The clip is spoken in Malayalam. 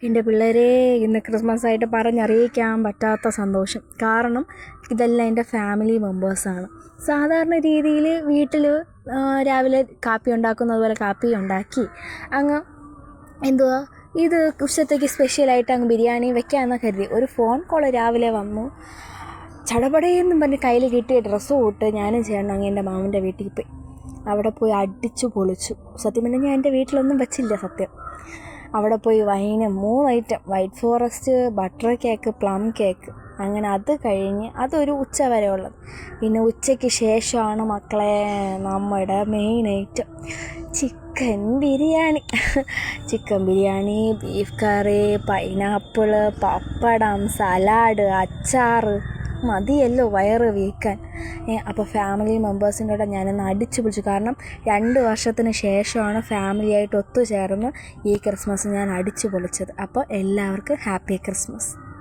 എൻ്റെ പിള്ളേരെ ഇന്ന് ക്രിസ്മസ് ആയിട്ട് പറഞ്ഞറിയിക്കാൻ പറ്റാത്ത സന്തോഷം. കാരണം ഇതെല്ലാം എൻ്റെ ഫാമിലി മെമ്പേഴ്സാണ്. സാധാരണ രീതിയിൽ വീട്ടിൽ രാവിലെ കാപ്പി ഉണ്ടാക്കുന്നത് പോലെ കാപ്പി ഉണ്ടാക്കി അങ്ങ് എന്തുവാ ഇത് ഉച്ചത്തേക്ക് സ്പെഷ്യലായിട്ട് അങ്ങ് ബിരിയാണി വെക്കാമെന്ന് കരുതി. ഒരു ഫോൺ കോൾ രാവിലെ വന്നു. ചടപടയെന്നും പറഞ്ഞ് കയ്യിൽ കിട്ടിയ ഡ്രസ്സും ഇട്ട് ഞാനും ചേട്ടനും അങ്ങ് എൻ്റെ മാമൻ്റെ വീട്ടിൽ പോയി. അവിടെ പോയി അടിച്ചു പൊളിച്ചു. സത്യം പറഞ്ഞാൽ ഞാൻ എൻ്റെ വീട്ടിലൊന്നും വെച്ചില്ല സത്യം. അവിടെ പോയി wine 3 item, white forest, butter cake, plum cake, അങ്ങനെ അത് കഴിഞ്ഞ് അതൊരു ഉച്ച വരെ ഉള്ളത്. പിന്നെ ഉച്ചയ്ക്ക് ശേഷമാണ് മക്കളെ നമ്മുടെ main item chicken biryani. Chicken biryani, beef curry, pineapple, pappadam, salad, അച്ചാർ, മതിയല്ലോ വയറ് വീക്കാൻ. അപ്പോൾ ഫാമിലി മെമ്പേഴ്സിൻ്റെ കൂടെ ഞാനൊന്ന് അടിച്ചു പിടിച്ചു. കാരണം 2 വർഷത്തിന് ശേഷമാണ് ഫാമിലിയായിട്ട് ഒത്തുചേർന്ന് ഈ ക്രിസ്മസ് ഞാൻ അടിച്ചു പൊളിച്ചത്. അപ്പോൾ എല്ലാവർക്കും ഹാപ്പി ക്രിസ്മസ്.